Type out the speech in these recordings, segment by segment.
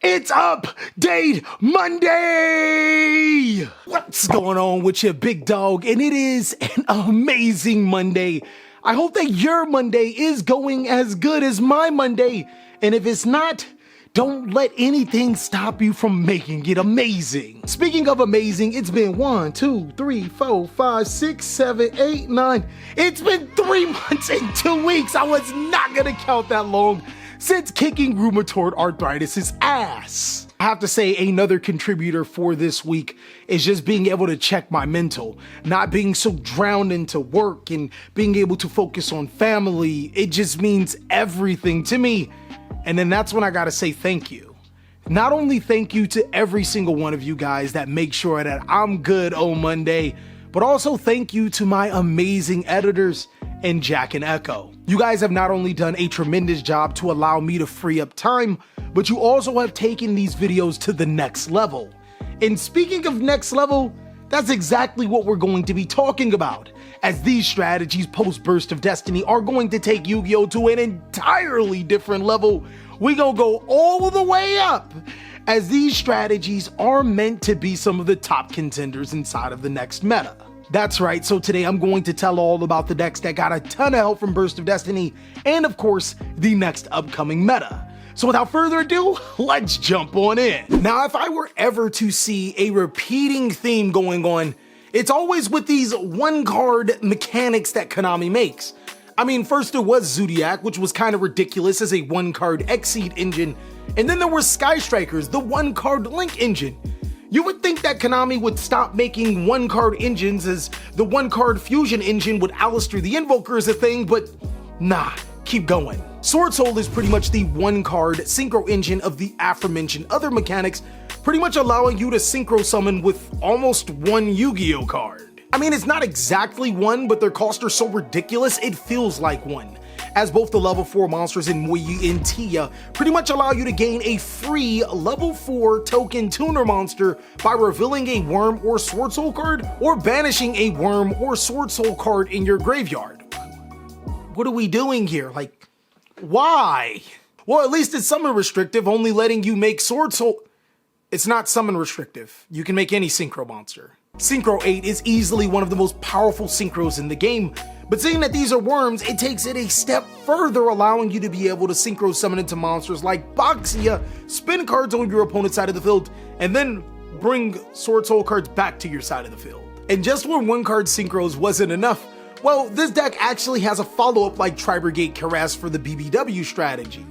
It's Update Monday! What's going on with your big dog? And it is an amazing Monday. I hope that your Monday is going as good as my Monday. And if it's not, don't let anything stop you from making it amazing. Speaking of amazing, it's been 1, 2, 3, 4, 5, 6, 7, 8, 9. It's been 3 months and 2 weeks. I was not gonna count that long since kicking rheumatoid arthritis' ass. I have to say another contributor for this week is just being able to check my mental, not being so drowned into work and being able to focus on family. It just means everything to me. And then that's when I gotta say thank you. Not only thank you to every single one of you guys that make sure that I'm good on Monday, but also thank you to my amazing editors and Jack and Echo. You guys have not only done a tremendous job to allow me to free up time, but you also have taken these videos to the next level. And speaking of next level, that's exactly what we're going to be talking about, as these strategies post Burst of Destiny are going to take Yu-Gi-Oh! To an entirely different level. We gonna go all the way up, as these strategies are meant to be some of the top contenders inside of the next meta. That's right, so today I'm going to tell all about the decks that got a ton of help from Burst of Destiny, and of course, the next upcoming meta. So without further ado, let's jump on in. Now, if I were ever to see a repeating theme going on, it's always with these one-card mechanics that Konami makes. I mean, first there was Zodiac, which was kind of ridiculous as a one-card Exceed engine, and then there was Sky Strikers, the one-card Link engine. You would think that Konami would stop making one-card engines, as the one-card fusion engine with Alistair the Invoker is a thing, but nah, keep going. Sword Soul is pretty much the one-card synchro engine of the aforementioned other mechanics, pretty much allowing you to synchro summon with almost one Yu-Gi-Oh card. I mean, it's not exactly one, but their costs are so ridiculous it feels like one, as both the level 4 monsters in Muyi and Tia pretty much allow you to gain a free level 4 token tuner monster by revealing a Worm or Sword Soul card, or banishing a Worm or Sword Soul card in your graveyard. What are we doing here? Like, why? Well, at least it's summon restrictive, only letting you make Sword Soul. It's not summon restrictive. You can make any synchro monster. Synchro 8 is easily one of the most powerful synchros in the game, but seeing that these are worms, it takes it a step further, allowing you to be able to synchro summon into monsters like Boxia, spin cards on your opponent's side of the field, and then bring Sword Soul cards back to your side of the field. And just when one card synchros wasn't enough, well, this deck actually has a follow-up like Tri-Brigade Caress for the BBW strategy,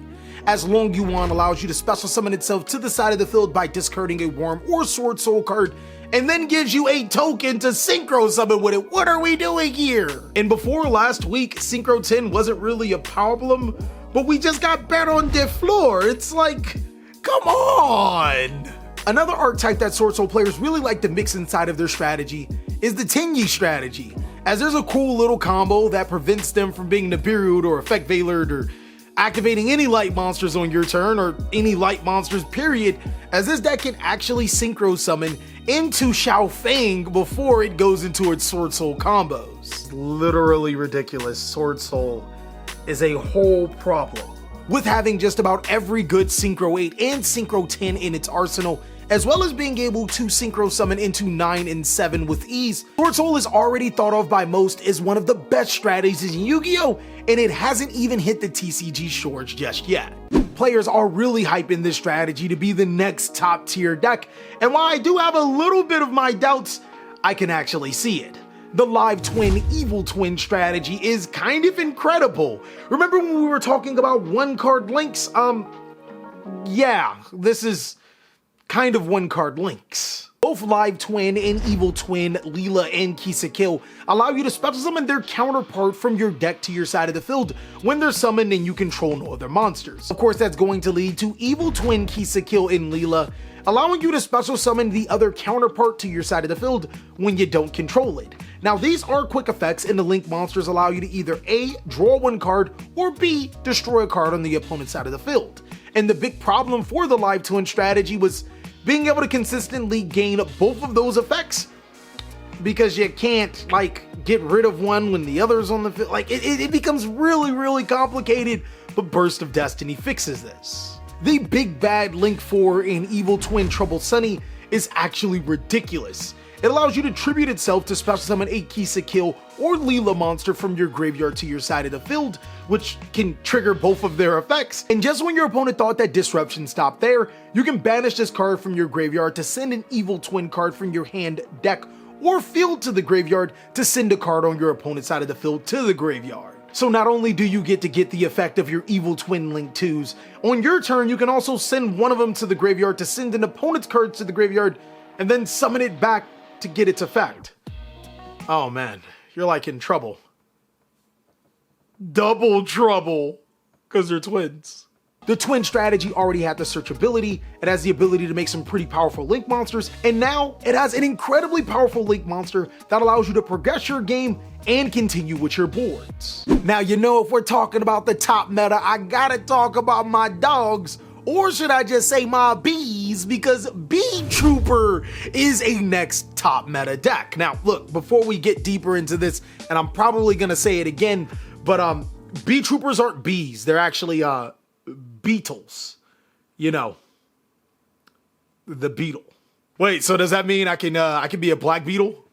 as Long Yuan allows you to special summon itself to the side of the field by discarding a Worm or Sword Soul card, and then gives you a token to synchro summon with it. What are we doing here? And before last week, Synchro 10 wasn't really a problem, but we just got bet on the floor. It's like, come on! Another archetype that Sword Soul players really like to mix inside of their strategy is the Tenyi strategy, as there's a cool little combo that prevents them from being Nibiru'd or Effect Veilered or activating any light monsters on your turn, or any light monsters period, as this deck can actually synchro summon into Xiao Fang before it goes into its Sword Soul combos. Literally ridiculous. Sword Soul is a whole problem, with having just about every good Synchro 8 and Synchro 10 in its arsenal, as well as being able to synchro summon into 9 and 7 with ease. Sword Soul is already thought of by most as one of the best strategies in Yu-Gi-Oh! And it hasn't even hit the TCG shores just yet. Players are really hyping this strategy to be the next top tier deck, and while I do have a little bit of my doubts, I can actually see it. The Live Twin Evil Twin strategy is kind of incredible. Remember when we were talking about one card links? Yeah, this is kind of one card links. Both Live Twin and Evil Twin, Leela and Kisakil, allow you to special summon their counterpart from your deck to your side of the field when they're summoned and you control no other monsters. Of course, that's going to lead to Evil Twin Kisakil and Leela, allowing you to special summon the other counterpart to your side of the field when you don't control it. Now, these are quick effects, and the Link monsters allow you to either A, draw one card, or B, destroy a card on the opponent's side of the field. And the big problem for the Live Twin strategy was being able to consistently gain both of those effects, because you can't like get rid of one when the other's on the field. Like it becomes really complicated, but Burst of Destiny fixes this. the big bad Link 4 in Evil Twin Trouble Sunny is actually ridiculous. It allows you to tribute itself to special summon a Kisa Kill or Leela monster from your graveyard to your side of the field, which can trigger both of their effects. And just when your opponent thought that disruption stopped there, you can banish this card from your graveyard to send an Evil Twin card from your hand, deck, or field to the graveyard to send a card on your opponent's side of the field to the graveyard. So not only do you get to get the effect of your Evil Twin Link 2s, on your turn you can also send one of them to the graveyard to send an opponent's card to the graveyard and then summon it back to get its effect. Oh man, you're like in trouble. Double trouble, because they're twins. The twin strategy already had the searchability, it has the ability to make some pretty powerful Link monsters, and now it has an incredibly powerful Link monster that allows you to progress your game and continue with your boards. Now, you know, if we're talking about the top meta, I gotta talk about my dogs, or should I just say my bees, because Bee Trooper is a next top meta deck. Now, look, before we get deeper into this, and I'm probably gonna say it again, but Bee Troopers aren't bees, they're actually beetles. You know, the beetle. Wait, so does that mean I can be a black beetle?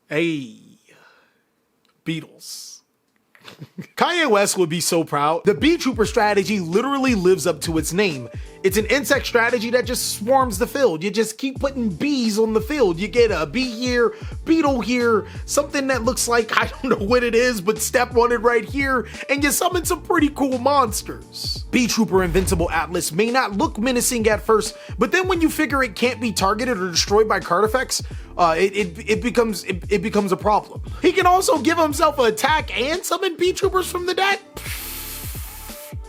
Hey, beetles. Kanye West would be so proud. The Bee Trooper strategy literally lives up to its name. It's an insect strategy that just swarms the field. You just keep putting bees on the field. You get a bee here, beetle here, something that looks like, I don't know what it is, but step on it right here, and you summon some pretty cool monsters. Bee Trooper Invincible Atlas may not look menacing at first, but then when you figure it can't be targeted or destroyed by card effects, it becomes a problem. He can also give himself an attack and summon Bee Troopers from the deck.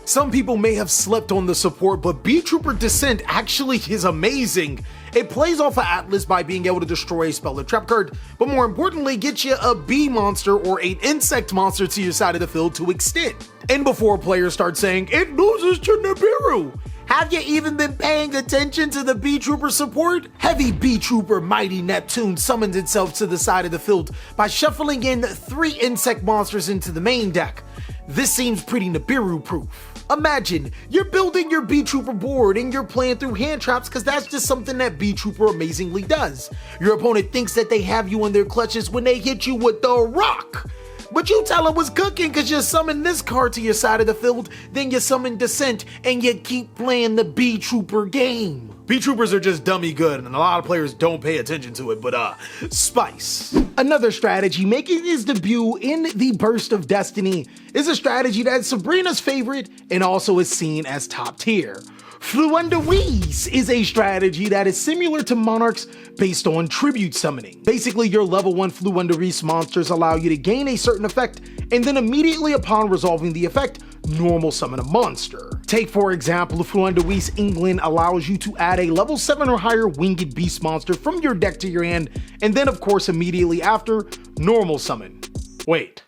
Some people may have slept on the support, but Bee Trooper Descent actually is amazing. It plays off of Atlas by being able to destroy a spell or trap card, but more importantly, get you a bee monster or an insect monster to your side of the field to extend. And before players start saying, it loses to Nibiru, have you even been paying attention to the Bee Trooper support? Heavy Bee Trooper Mighty Neptune summons itself to the side of the field by shuffling in 3 insect monsters into the main deck. This seems pretty Nibiru proof. Imagine, you're building your Bee Trooper board and you're playing through hand traps because that's just something that Bee Trooper amazingly does. Your opponent thinks that they have you in their clutches when they hit you with the rock. But you tell them what's cooking because you summon this card to your side of the field, then you summon Descent, and you keep playing the Bee Trooper game. Bee Troopers are just dummy good, and a lot of players don't pay attention to it, but spice. Another strategy making its debut in the Burst of Destiny is a strategy that is Sabrina's favorite and also is seen as top tier. Fluent is a strategy that is similar to Monarch's based on tribute summoning. Basically, your level 1 Fluent monsters allow you to gain a certain effect, and then immediately upon resolving the effect, normal summon a monster. Take for example, Fluent England allows you to add a level 7 or higher winged beast monster from your deck to your hand, and then of course immediately after, normal summon. Wait.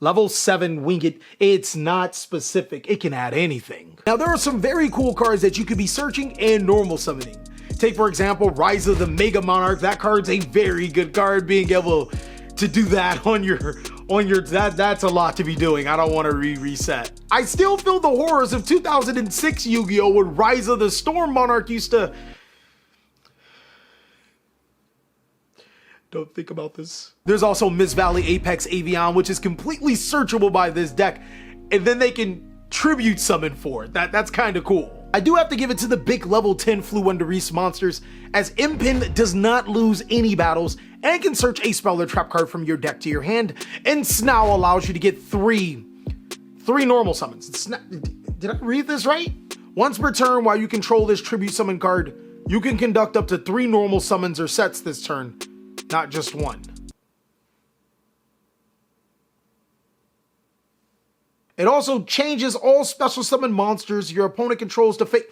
Level 7 winged, it's not specific, it can add anything. Now there are some very cool cards that you could be searching and normal summoning. Take for example, Rise of the Mega Monarch, that card's a very good card, being able to do that on your that's a lot to be doing. I don't want to reset. I still feel the horrors of 2006 Yu-Gi-Oh! When Rise of the Storm Monarch used to... Don't think about this. There's also Miss Valley Apex Avion, which is completely searchable by this deck, and then they can tribute summon for it. That's kind of cool. I do have to give it to the big level 10 Fluent monsters, as Impin does not lose any battles and can search a spell or trap card from your deck to your hand, and Snow allows you to get three normal summons. Did I read this right? Once per turn, while you control this tribute summon card, you can conduct up to 3 normal summons or sets this turn, not just 1. It also changes all special summon monsters your opponent controls to fate.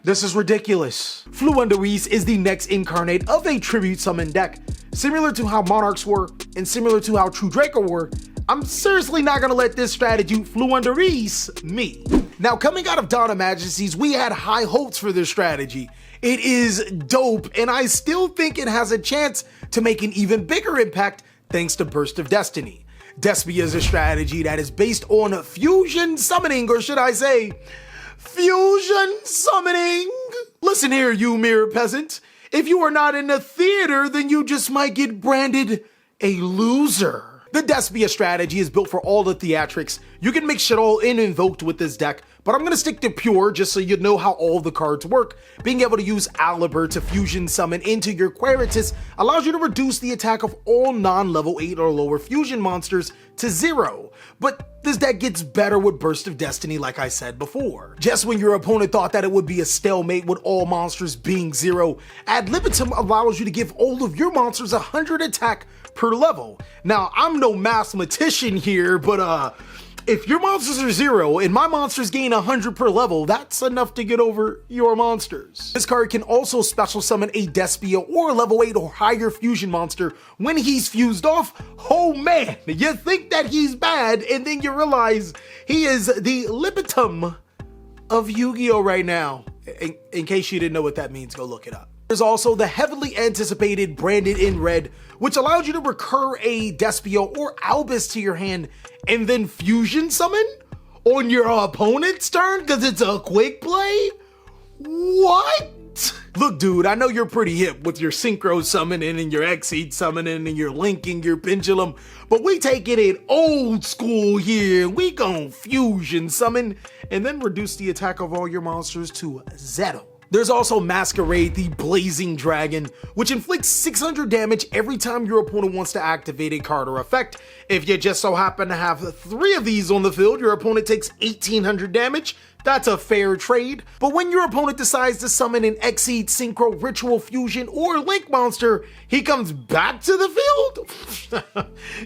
This is ridiculous. Fluent is the next incarnate of a tribute summon deck. Similar to how Monarchs were, and similar to how True Draco were, I'm seriously not gonna let this strategy Fluent me. Now, coming out of Dawn of Majesties, we had high hopes for this strategy. It is dope, and I still think it has a chance to make an even bigger impact thanks to Burst of Destiny. Despia is a strategy that is based on fusion summoning, or should I say, Fusion summoning! Listen here, you mere peasant. If you are not in the theater, then you just might get branded a loser. The Despia strategy is built for all the theatrics. You can mix it all in invoked with this deck, but I'm gonna stick to pure just so you know how all the cards work. Being able to use Aliber to fusion summon into your Quiritus allows you to reduce the attack of all non-level 8 or lower fusion monsters to 0. But this deck gets better with Burst of Destiny like I said before. Just when your opponent thought that it would be a stalemate with all monsters being 0, Ad Libitum allows you to give all of your monsters 100 attack per level. Now, I'm no mathematician here, but if your monsters are 0 and my monsters gain 100 per level, that's enough to get over your monsters. This card can also special summon a Despia or level 8 or higher fusion monster when he's fused off. Oh man, you think that he's bad and then you realize he is the Libitum of Yu-Gi-Oh right now. In case you didn't know what that means, go look it up. There's also the heavily anticipated Branded in Red, which allows you to recur a Despia or Albus to your hand and then fusion summon on your opponent's turn because it's a quick play? What? Look, dude, I know you're pretty hip with your Synchro summoning and your Exceed summoning and your linking your Pendulum, but we taking it old school here. We gon' fusion summon and then reduce the attack of all your monsters to 0. There's also Masquerade, the Blazing Dragon, which inflicts 600 damage every time your opponent wants to activate a card or effect. If you just so happen to have 3 of these on the field, your opponent takes 1800 damage. That's a fair trade. But when your opponent decides to summon an Exceed, Synchro, Ritual Fusion, or Link monster, he comes back to the field?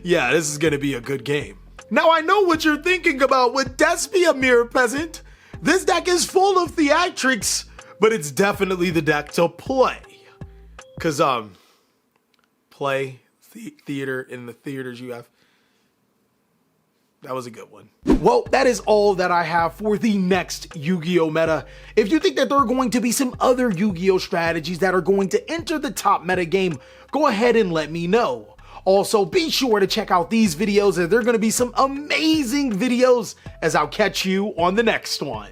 Yeah, this is gonna be a good game. Now I know what you're thinking about with Despia, mere peasant. This deck is full of theatrics, but it's definitely the deck to play. Cause play theater in the theaters you have. That was a good one. Well, that is all that I have for the next Yu-Gi-Oh meta. If you think that there are going to be some other Yu-Gi-Oh strategies that are going to enter the top meta game, go ahead and let me know. Also, be sure to check out these videos as they're going to be some amazing videos as I'll catch you on the next one.